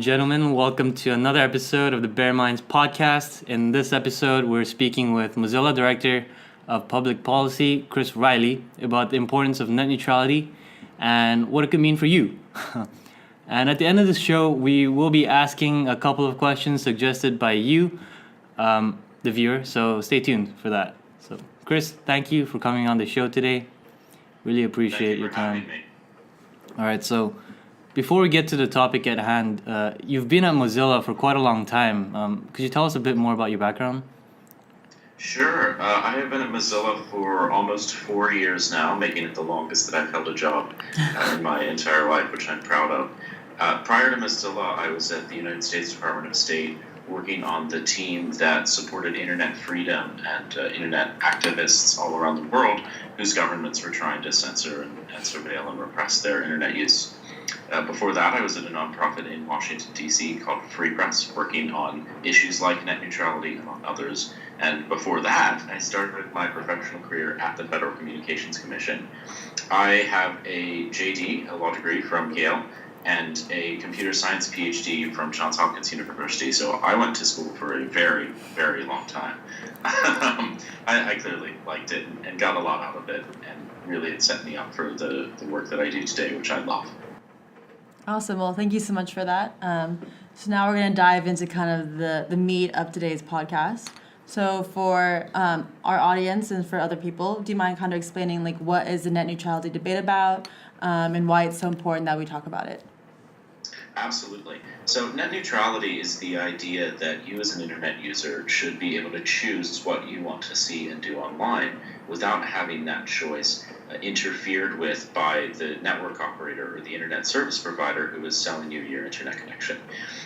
gentlemen. Welcome to another episode of the Bear Minds podcast. In this episode, we're speaking with Mozilla Director of Public Policy, Chris Riley, about the importance of net neutrality and what it could mean for you. And at the end of the show, we will be asking a couple of questions suggested by you, the viewer, so stay tuned for that. So, Chris, thank you for coming on the show today. Really appreciate your time. All right, so before we get to the topic at hand, you've been at Mozilla for quite a long time. Could you tell us a bit more about your background? Sure. I have been at Mozilla for almost 4 years now, making it the longest that I've held a job in my entire life, which I'm proud of. Prior to Mozilla, I was at the United States Department of State working on the team that supported internet freedom and internet activists all around the world whose governments were trying to censor and surveil and repress their internet use. Before that, I was at a nonprofit in Washington, D.C. called Free Press, working on issues like net neutrality, among others. And before that, I started my professional career at the Federal Communications Commission. I have a JD, a law degree from Yale, and a computer science PhD from Johns Hopkins University. So I went to school for a very, very long time. I clearly liked it and got a lot out of it, and really it set me up for the work that I do today, which I love. Awesome. Well, thank you so much for that. So now we're going to dive into kind of the meat of today's podcast. So for our audience and for other people, do you mind kind of explaining like what is the net neutrality debate about and why it's so important that we talk about it? Absolutely. So net neutrality is the idea that you as an internet user should be able to choose what you want to see and do online without having that choice interfered with by the network operator or the internet service provider who is selling you your internet connection.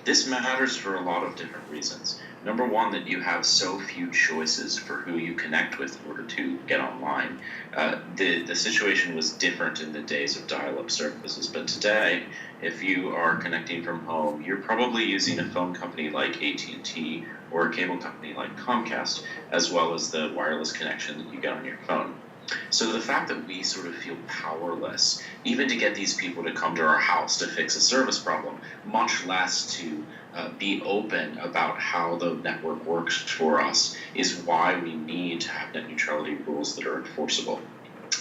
This matters for a lot of different reasons. Number one, that you have so few choices for who you connect with in order to get online. The situation was different in the days of dial-up services, but today, if you are connecting from home, you're probably using a phone company like AT&T or a cable company like Comcast, as well as the wireless connection that you get on your phone. So the fact that we sort of feel powerless, even to get these people to come to our house to fix a service problem, much less to be open about how the network works for us, is why we need to have net neutrality rules that are enforceable.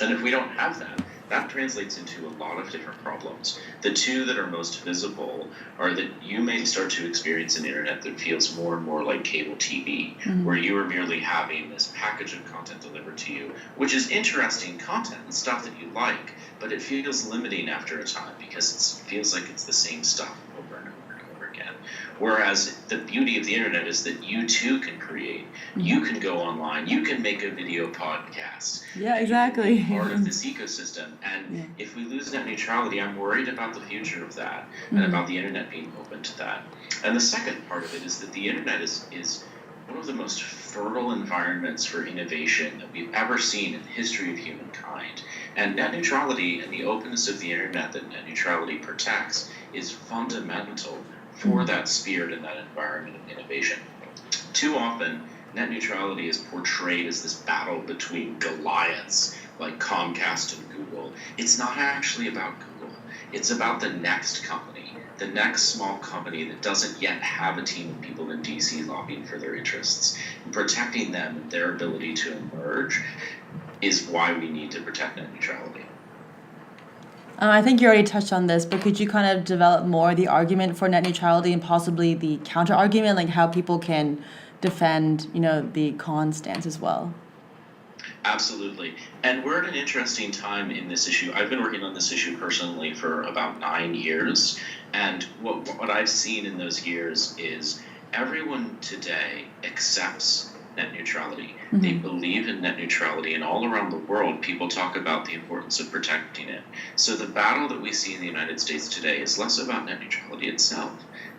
And if we don't have that, that translates into a lot of different problems. The two that are most visible are that you may start to experience an internet that feels more and more like cable TV, where you are merely having this package of content delivered to you, which is interesting content and stuff that you like, but it feels limiting after a time because it feels like it's the same stuff over and over and over again. Whereas the beauty of the internet is that you too can create. You can go online. You can make a video podcast. Yeah, exactly. You can be part of this ecosystem. And if we lose net neutrality, I'm worried about the future of that and about the internet being open to that. And the second part of it is that the internet is one of the most fertile environments for innovation that we've ever seen in the history of humankind. And net neutrality and the openness of the internet that net neutrality protects is fundamental for that spirit and that environment of innovation. Too often, net neutrality is portrayed as this battle between Goliaths like Comcast and Google. It's not actually about Google. It's about the next company, the next small company that doesn't yet have a team of people in DC lobbying for their interests. And protecting them and their ability to emerge is why we need to protect net neutrality. I think you already touched on this, but could you kind of develop more the argument for net neutrality and possibly the counter argument, like how people can defend, the con stance as well? Absolutely. And we're at an interesting time in this issue. I've been working on this issue personally for about 9 years. And what I've seen in those years is everyone today accepts net neutrality. They believe in net neutrality, and all around the world, people talk about the importance of protecting it. So the battle that we see in the United States today is less about net neutrality itself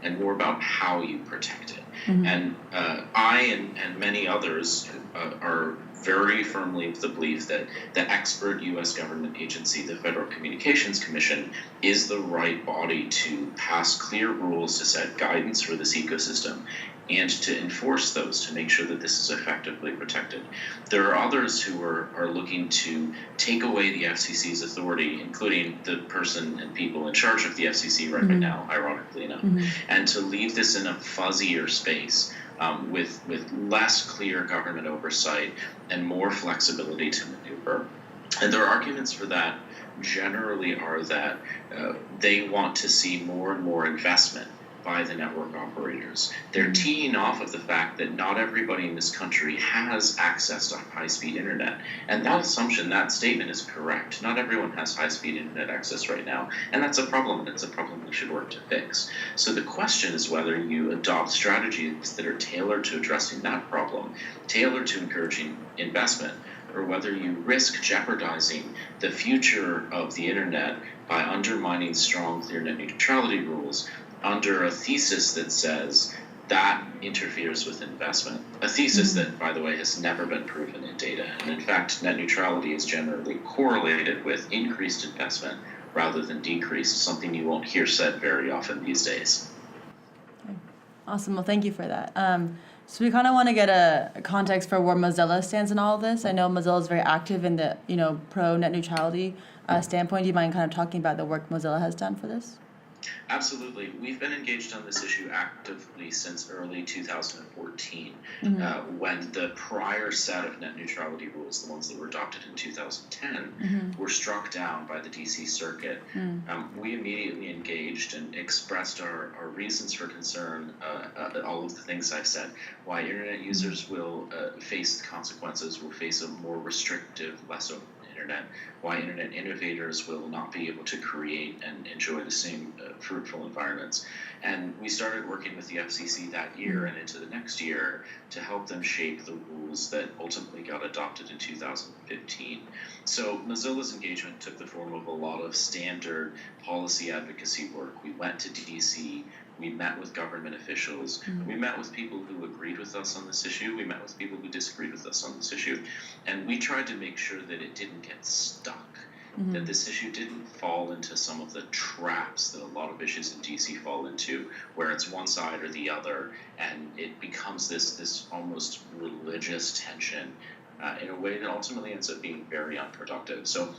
and more about how you protect it. And I and many others are very firmly of the belief that the expert U.S. government agency, the Federal Communications Commission, is the right body to pass clear rules to set guidance for this ecosystem and to enforce those to make sure that this is effectively protected. There are others who are looking to take away the FCC's authority, including the person and people in charge of the FCC right now, ironically enough, and to leave this in a fuzzier space with less clear government oversight and more flexibility to maneuver. And their arguments for that generally are that they want to see more and more investment by the network operators. They're teeing off of the fact that not everybody in this country has access to high-speed internet. And that assumption, that statement is correct. Not everyone has high-speed internet access right now. And that's a problem, and it's a problem we should work to fix. So the question is whether you adopt strategies that are tailored to addressing that problem, tailored to encouraging investment, or whether you risk jeopardizing the future of the internet by undermining strong, clear net neutrality rules under a thesis that says that interferes with investment. A thesis that, by the way, has never been proven in data. And in fact, net neutrality is generally correlated with increased investment rather than decreased, something you won't hear said very often these days. Awesome. Well, thank you for that. So we kind of want to get a context for where Mozilla stands in all of this. I know Mozilla is very active in the pro net neutrality standpoint. Do you mind kind of talking about the work Mozilla has done for this? Absolutely. We've been engaged on this issue actively since early 2014, when the prior set of net neutrality rules, the ones that were adopted in 2010, were struck down by the DC Circuit. We immediately engaged and expressed our reasons for concern, all of the things I've said, why internet users will face consequences, will face a more restrictive, less open internet, why internet innovators will not be able to create and enjoy the same fruitful environments. And we started working with the FCC that year and into the next year to help them shape the rules that ultimately got adopted in 2015. So Mozilla's engagement took the form of a lot of standard policy advocacy work. We went to DC, we met with government officials, we met with people who agreed with us on this issue, we met with people who disagreed with us on this issue, and we tried to make sure that it didn't get stuck, that this issue didn't fall into some of the traps that a lot of issues in DC fall into, where it's one side or the other, and it becomes this almost religious tension in a way that ultimately ends up being very unproductive. So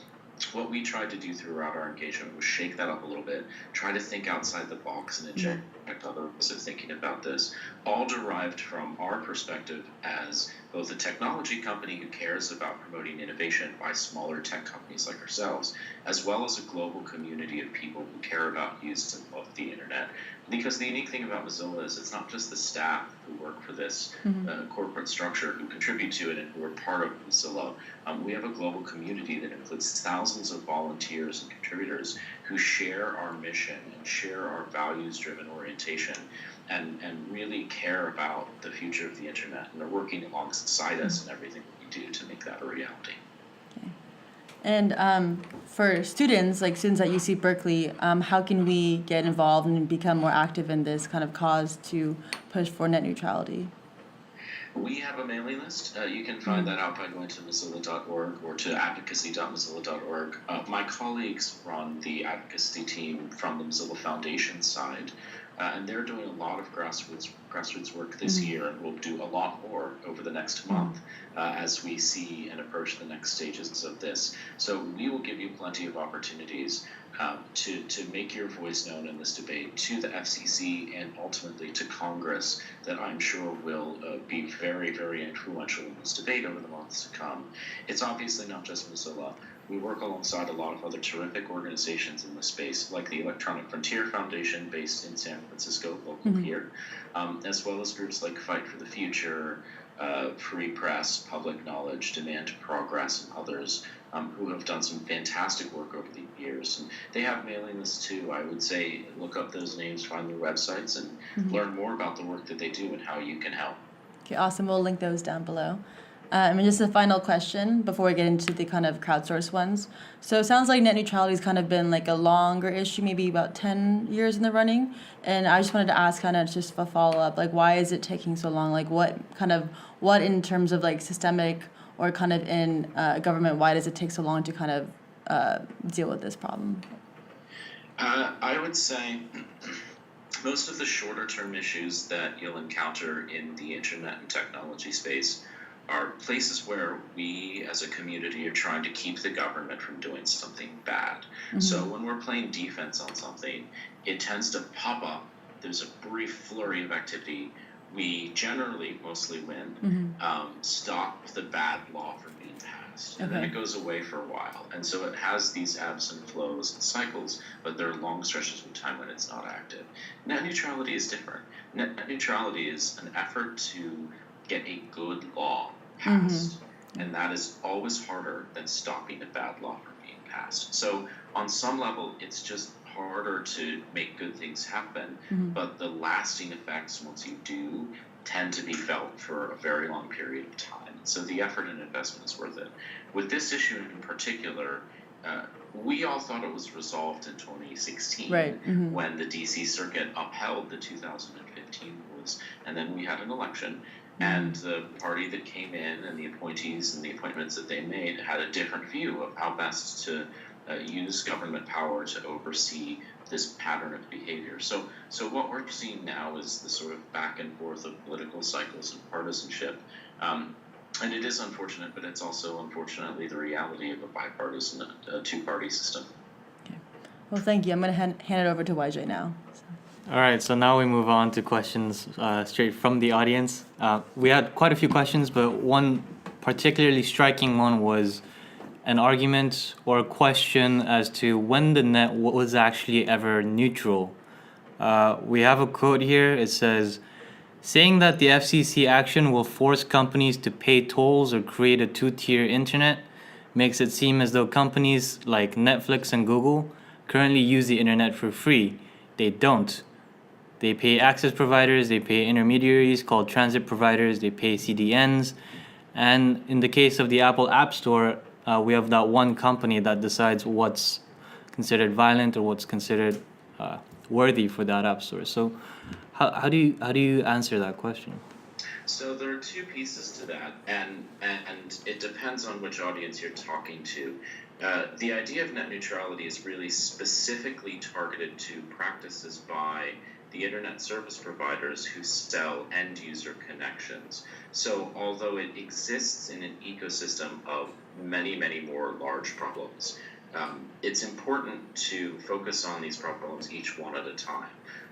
what we tried to do throughout our engagement was shake that up a little bit, try to think outside the box and inject other ways of thinking about this, all derived from our perspective as both a technology company who cares about promoting innovation by smaller tech companies like ourselves, as well as a global community of people who care about use and love the internet. Because the unique thing about Mozilla is it's not just the staff who work for this corporate structure who contribute to it and who are part of Mozilla. We have a global community that includes thousands of volunteers and contributors who share our mission and share our values-driven orientation and really care about the future of the internet and are working alongside us in everything we do to make that a reality. And for students, like students at UC Berkeley, how can we get involved and become more active in this kind of cause to push for net neutrality? We have a mailing list. You can find that out by going to mozilla.org or to advocacy.mozilla.org. My colleagues run the advocacy team from the Mozilla Foundation side, and they're doing a lot of grassroots work this year, and we'll do a lot more over the next month as we see and approach the next stages of this. So we will give you plenty of opportunities to make your voice known in this debate to the FCC and ultimately to Congress that I'm sure will be very, very influential in this debate over the months to come. It's obviously not just Mozilla. We work alongside a lot of other terrific organizations in this space, like the Electronic Frontier Foundation based in San Francisco, local here, as well as groups like Fight for the Future, Free Press, Public Knowledge, Demand Progress, and others who have done some fantastic work over the years. And they have mailing lists too. I would say look up those names, find their websites, and learn more about the work that they do and how you can help. Okay, awesome. We'll link those down below. And just a final question before we get into the kind of crowdsourced ones. So it sounds like net neutrality has kind of been like a longer issue, maybe about 10 years in the running. And I just wanted to ask kind of just a follow-up, like why is it taking so long? Like what in terms of like systemic or kind of in government, why does it take so long to kind of deal with this problem? I would say most of the shorter term issues that you'll encounter in the internet and technology space are places where we as a community are trying to keep the government from doing something bad. So when we're playing defense on something, it tends to pop up. There's a brief flurry of activity. We generally mostly win, stop the bad law from being passed. And then it goes away for a while. And so it has these ebbs and flows and cycles, but there are long stretches of time when it's not active. Net neutrality is different. Net neutrality is an effort to get a good law passed. And that is always harder than stopping a bad law from being passed. So on some level, it's just harder to make good things happen, but the lasting effects, once you do, tend to be felt for a very long period of time. So the effort and investment is worth it. With this issue in particular, we all thought it was resolved in 2016 when the DC Circuit upheld the 2015 rules, and then we had an election. And the party that came in and the appointees and the appointments that they made had a different view of how best to use government power to oversee this pattern of behavior. So what we're seeing now is the sort of back and forth of political cycles and partisanship. And it is unfortunate, but it's also, unfortunately, the reality of a bipartisan two-party system. Okay. Well, thank you. I'm going to hand it over to YJ now. All right, so now we move on to questions straight from the audience. We had quite a few questions, but one particularly striking one was an argument or a question as to when the net was actually ever neutral. We have a quote here. It says, saying that the FCC action will force companies to pay tolls or create a two-tier internet makes it seem as though companies like Netflix and Google currently use the internet for free. They don't. They pay access providers, they pay intermediaries called transit providers, they pay CDNs. And in the case of the Apple App Store, we have that one company that decides what's considered violent or what's considered worthy for that App Store. So how do you answer that question? So there are two pieces to that, and it depends on which audience you're talking to. The idea of net neutrality is really specifically targeted to practices by the internet service providers who sell end user connections. So although it exists in an ecosystem of many, many more large problems, it's important to focus on these problems each one at a time.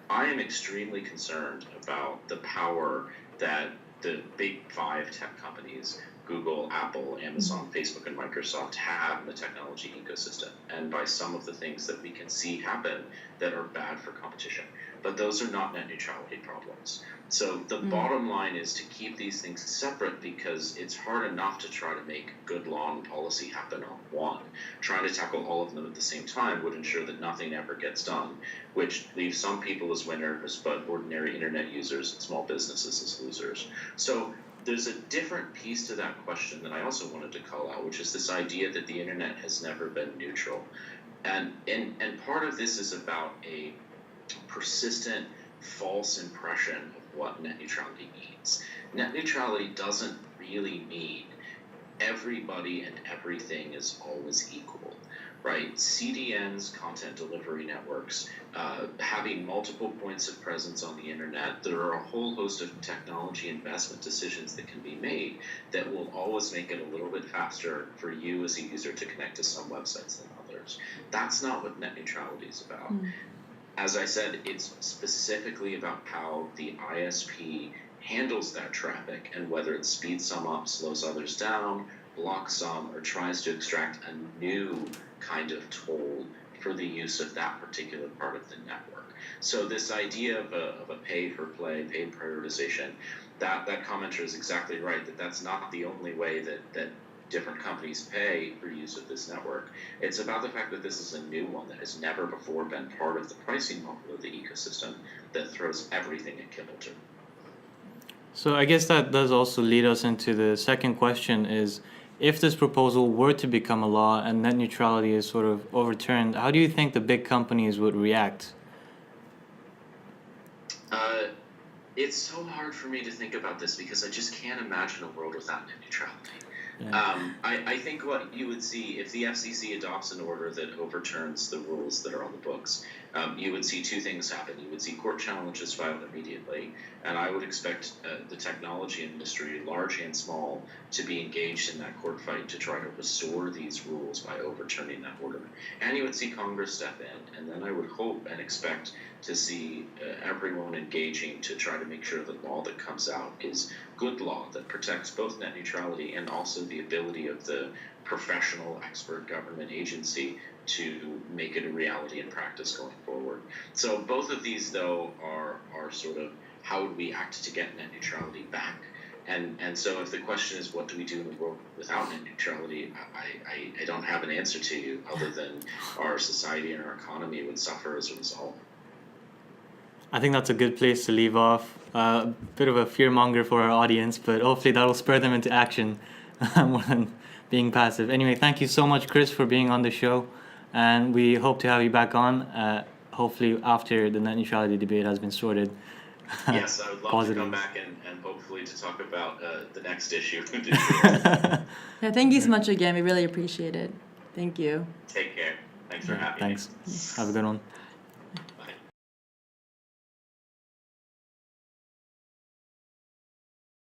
I am extremely concerned about the power that the big five tech companies, Google, Apple, Amazon, Facebook, and Microsoft, have in the technology ecosystem, and by some of the things that we can see happen that are bad for competition. But those are not net neutrality problems. So the bottom line is to keep these things separate, because it's hard enough to try to make good law and policy happen on one. Trying to tackle all of them at the same time would ensure that nothing ever gets done, which leaves some people as winners, but ordinary internet users and small businesses as losers. So there's a different piece to that question that I also wanted to call out, which is this idea that the internet has never been neutral. And part of this is about a persistent false impression of what net neutrality means. Net neutrality doesn't really mean everybody and everything is always equal, right? CDNs, content delivery networks, having multiple points of presence on the internet, there are a whole host of technology investment decisions that can be made that will always make it a little bit faster for you as a user to connect to some websites than others. That's not what net neutrality is about. As I said, it's specifically about how the ISP handles that traffic and whether it speeds some up, slows others down, blocks some, or tries to extract a new kind of toll for the use of that particular part of the network. So this idea of a pay-for-play, paid prioritization, that commenter is exactly right, that's not the only way that different companies pay for use of this network. It's about the fact that this is a new one that has never before been part of the pricing model of the ecosystem that throws everything at kilter. So I guess that does also lead us into the second question is, if this proposal were to become a law and net neutrality is sort of overturned, how do you think the big companies would react? It's so hard for me to think about this because I just can't imagine a world without net neutrality. I think what you would see if the FCC adopts an order that overturns the rules that are on the books, you would see two things happen. You would see court challenges filed immediately, and I would expect the technology industry, large and small, to be engaged in that court fight to try to restore these rules by overturning that order. And you would see Congress step in, and then I would hope and expect to see everyone engaging to try to make sure the law that comes out is good law that protects both net neutrality and also the ability of the professional expert government agency to make it a reality in practice going forward. So both of these, though, are sort of how would we act to get net neutrality back? And so if the question is what do we do in the world without net neutrality, I don't have an answer to you other than our society and our economy would suffer as a result. I think that's a good place to leave off. A bit of a fearmonger for our audience, but hopefully that will spur them into action more than being passive. Anyway, thank you so much, Chris, for being on the show, and we hope to have you back on, hopefully after the net neutrality debate has been sorted. Yes, I would love to come back and hopefully to talk about the next issue. Yeah, thank you so much again. We really appreciate it. Thank you. Take care. Thanks for having me. Thanks. Have a good one.